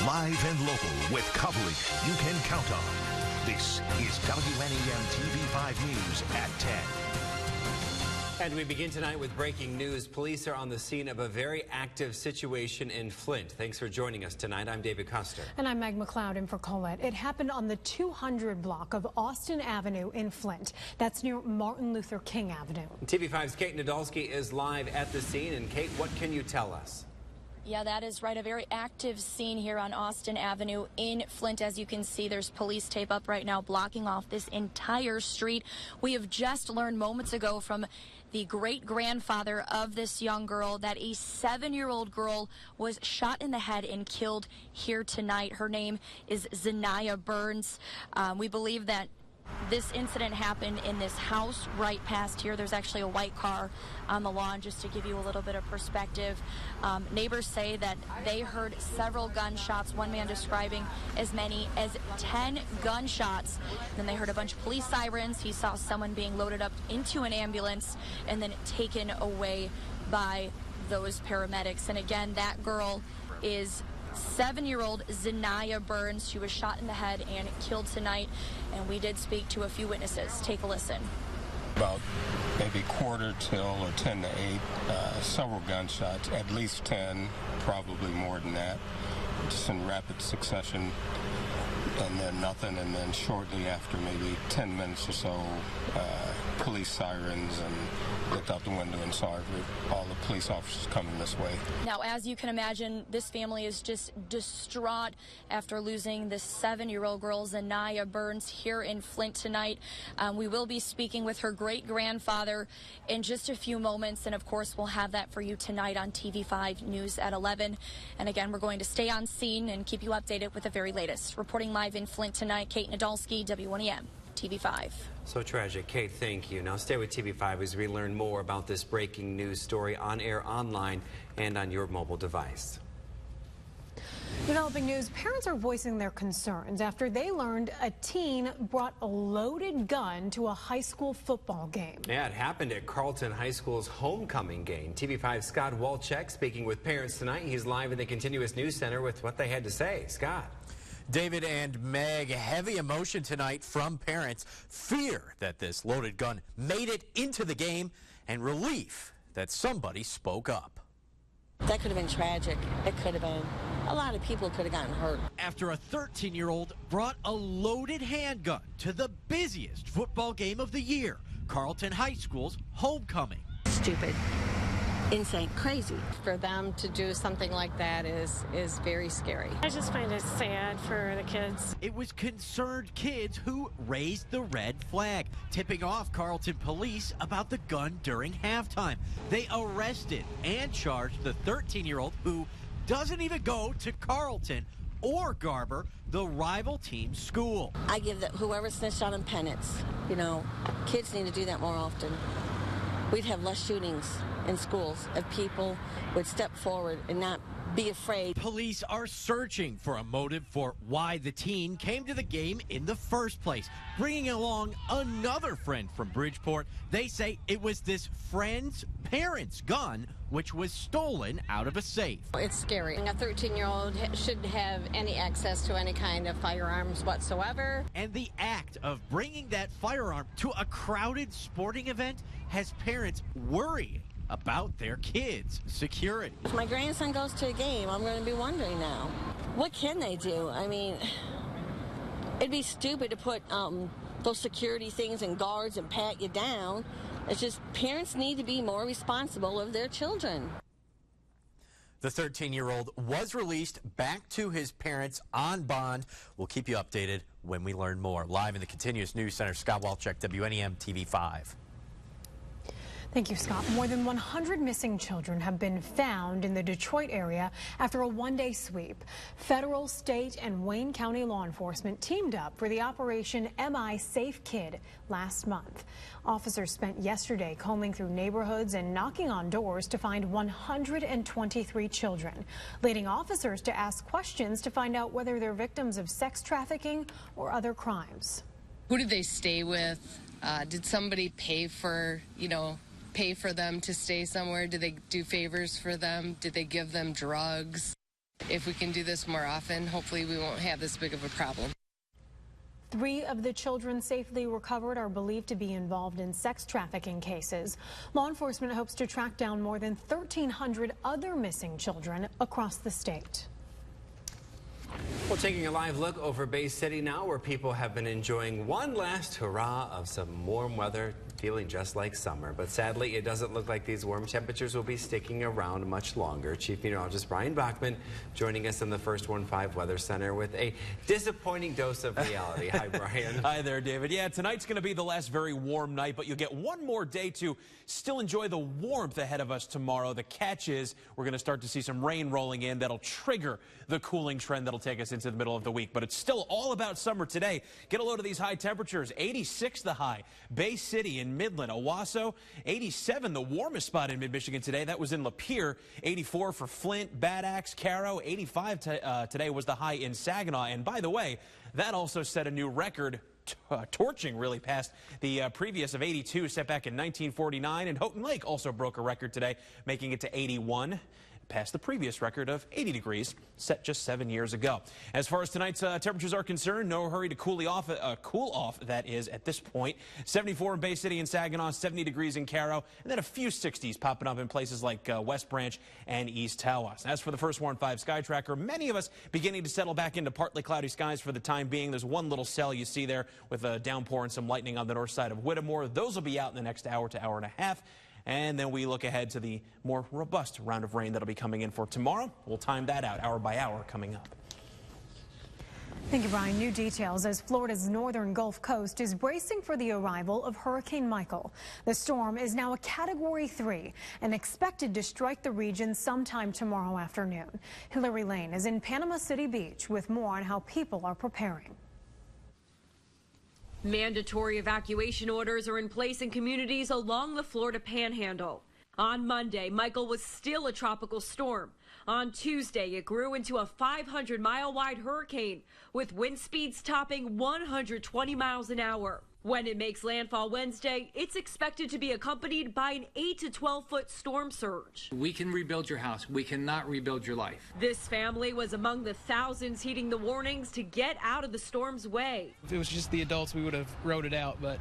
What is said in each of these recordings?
Live and local with coverage you can count on. This is WNEM TV5 News at 10. And we begin tonight with breaking news. Police are on the scene of a very active situation in Flint. Thanks for joining us tonight. I'm David Custer. And I'm Meg McLeod in for Colette. It happened on the 200 block of Austin Avenue in Flint. That's near Martin Luther King Avenue. TV5's Kate Nadolski is live at the scene. And Kate, what can you tell us? Yeah, that is right. A very active scene here on Austin Avenue in Flint. As you can see, there's police tape up right now blocking off this entire street. We have just learned moments ago from the great-grandfather of this young girl that a 7-year-old girl was shot in the head and killed here tonight. Her name is Zanaya Burns. We believe that this incident happened in this house right past here. There's actually a white car on the lawn, just to give you a little bit of perspective. Neighbors say that they heard several gunshots, one man describing as many as 10 gunshots. Then they heard a bunch of police sirens. He saw someone being loaded up into an ambulance and then taken away by those paramedics. And again, that girl is 7-year-old Zanaya Burns. She was shot in the head and killed tonight, and we did speak to a few witnesses. Take a listen. About maybe quarter till or 10 to 8, several gunshots, at least 10, probably more than that, just in rapid succession, and then nothing, and then shortly after, maybe 10 minutes or so, police sirens, and looked out the window and saw all the police officers coming this way. Now, as you can imagine, this family is just distraught after losing this 7-year-old girl, Zanaya Burns, here in Flint tonight. We will be speaking with her great-grandfather in just a few moments, and of course, we'll have that for you tonight on TV5 News at 11. And again, we're going to stay on scene and keep you updated with the very latest. Reporting live in Flint tonight, Kate Nadolski, WNEM TV5. So tragic. Kate, thank you. Now stay with TV5 as we learn more about this breaking news story on air, online, and on your mobile device. Developing news, parents are voicing their concerns after they learned a teen brought a loaded gun to a high school football game. Yeah, it happened at Carlton High School's homecoming game. TV5's Scott Walczek speaking with parents tonight. He's live in the Continuous News Center with what they had to say. Scott. David and Meg, heavy emotion tonight from parents, fear that this loaded gun made it into the game, and relief that somebody spoke up. That could have been tragic. It could have been. A lot of people could have gotten hurt. After a 13-year-old brought a loaded handgun to the busiest football game of the year, Carlton High School's homecoming. Stupid. Insane, crazy. For them to do something like that is very scary. I just find it sad for the kids. It was concerned kids who raised the red flag, tipping off Carlton police about the gun during halftime. They arrested and charged the 13-year-old who doesn't even go to Carlton or Garber, the rival team's school. I give whoever snitched on them penance. You know, kids need to do that more often. We'd have less shootings in schools if people would step forward and not be afraid. Police are searching for a motive for why the teen came to the game in the first place, bringing along another friend from Bridgeport. They say it was this friend's parents' gun, which was stolen out of a safe. It's scary. A 13-year-old shouldn't have any access to any kind of firearms whatsoever. And the act of bringing that firearm to a crowded sporting event has parents worrying about their kids' security. If my grandson goes to a game, I'm going to be wondering now, what can they do? I mean, it'd be stupid to put those security things and guards and pat you down. It's just parents need to be more responsible of their children. The 13-year-old was released back to his parents on bond. We'll keep you updated when we learn more. Live in the Continuous News Center, Scott Walczek, WNEM TV5. Thank you, Scott. More than 100 missing children have been found in the Detroit area after a one-day sweep. Federal, state, and Wayne County law enforcement teamed up for the Operation MI Safe Kid last month. Officers spent yesterday combing through neighborhoods and knocking on doors to find 123 children, leading officers to ask questions to find out whether they're victims of sex trafficking or other crimes. Who did they stay with? Did somebody pay for them to stay somewhere? Did they do favors for them? Did they give them drugs? If we can do this more often, hopefully we won't have this big of a problem. 3 of the children safely recovered are believed to be involved in sex trafficking cases. Law enforcement hopes to track down more than 1,300 other missing children across the state. Well, taking a live look over Bay City now, where people have been enjoying one last hurrah of some warm weather, feeling just like summer. But sadly, it doesn't look like these warm temperatures will be sticking around much longer. Chief Meteorologist Brian Bachman joining us in the First 1-5 Weather Center with a disappointing dose of reality. Hi, Brian. Hi there, David. Yeah, tonight's going to be the last very warm night, but you'll get one more day to still enjoy the warmth ahead of us tomorrow. The catch is we're going to start to see some rain rolling in that'll trigger the cooling trend that'll take us into the middle of the week. But it's still all about summer today. Get a load of these high temperatures. 86 the high. Bay City in Midland, Owasso. 87 the warmest spot in mid-Michigan today. That was in Lapeer. 84 for Flint, Bad Axe, Caro. 85 today was the high in Saginaw. And by the way, that also set a new record, torching really past the previous of 82 set back in 1949. And Houghton Lake also broke a record today, making it to 81. Past the previous record of 80 degrees set just 7 years ago. As far as tonight's temperatures are concerned, no hurry to cool off, that is, at this point. 74 in Bay City and Saginaw, 70 degrees in Caro, and then a few 60s popping up in places like West Branch and East Tawas. As for the First 1-5 Sky Tracker, many of us beginning to settle back into partly cloudy skies for the time being. There's one little cell you see there with a downpour and some lightning on the north side of Whittemore. Those will be out in the next hour to hour and a half. And then we look ahead to the more robust round of rain that'll be coming in for tomorrow. We'll time that out hour by hour coming up. Thank you, Brian. New details as Florida's northern Gulf Coast is bracing for the arrival of Hurricane Michael. The storm is now a Category 3 and expected to strike the region sometime tomorrow afternoon. Hillary Lane is in Panama City Beach with more on how people are preparing. Mandatory evacuation orders are in place in communities along the Florida Panhandle. On Monday, Michael was still a tropical storm. On Tuesday, it grew into a 500-mile-wide hurricane with wind speeds topping 120 miles an hour. When it makes landfall Wednesday, it's expected to be accompanied by an 8 to 12-foot storm surge. We can rebuild your house. We cannot rebuild your life. This family was among the thousands heeding the warnings to get out of the storm's way. If it was just the adults, we would have rode it out, but,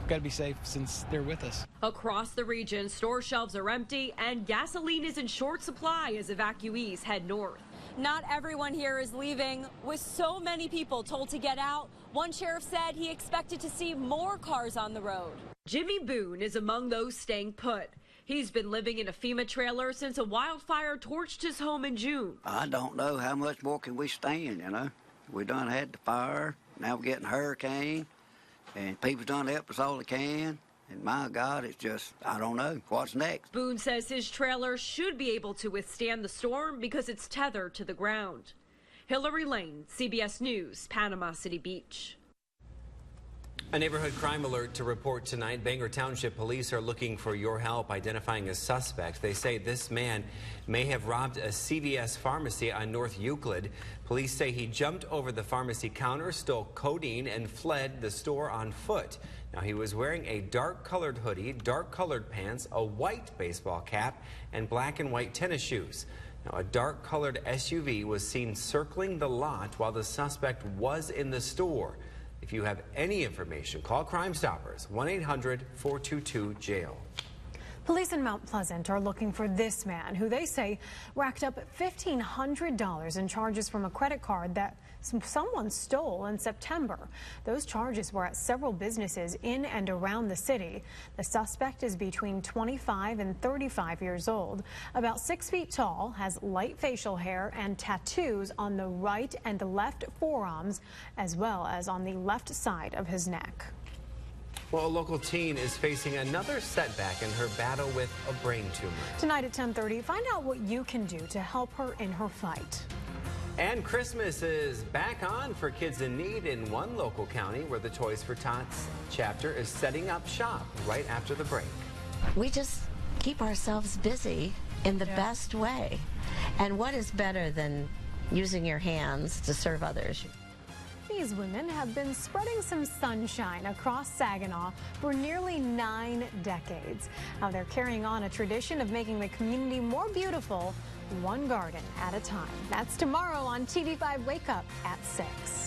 got to be safe since they're with us. Across the region, store shelves are empty and gasoline is in short supply as evacuees head north. Not everyone here is leaving. With so many people told to get out, one sheriff said he expected to see more cars on the road. Jimmy Boone is among those staying put. He's been living in a FEMA trailer since a wildfire torched his home in June. I don't know how much more can we stand, We done had the fire, now we're getting a hurricane, and people done help us all they can. And my God, it's just, I don't know. What's next? Boone says his trailer should be able to withstand the storm because it's tethered to the ground. Hillary Lane, CBS News, Panama City Beach. A neighborhood crime alert to report tonight. Bangor Township police are looking for your help identifying a suspect. They say this man may have robbed a CVS pharmacy on North Euclid. Police say he jumped over the pharmacy counter, stole codeine, and fled the store on foot. Now, he was wearing a dark-colored hoodie, dark-colored pants, a white baseball cap, and black and white tennis shoes. Now, a dark-colored SUV was seen circling the lot while the suspect was in the store. If you have any information, call Crime Stoppers, 1-800-422-JAIL. Police in Mount Pleasant are looking for this man who they say racked up $1,500 in charges from a credit card that someone stole in September. Those charges were at several businesses in and around the city. The suspect is between 25 and 35 years old, about 6 feet tall, has light facial hair and tattoos on the right and left forearms, as well as on the left side of his neck. Well, a local teen is facing another setback in her battle with a brain tumor. Tonight at 10:30, find out what you can do to help her in her fight. And Christmas is back on for kids in need in one local county where the Toys for Tots chapter is setting up shop right after the break. We just keep ourselves busy in the best way. And what is better than using your hands to serve others? These women have been spreading some sunshine across Saginaw for nearly 9 decades. Now they're carrying on a tradition of making the community more beautiful one garden at a time. That's tomorrow on TV5 Wake Up at 6.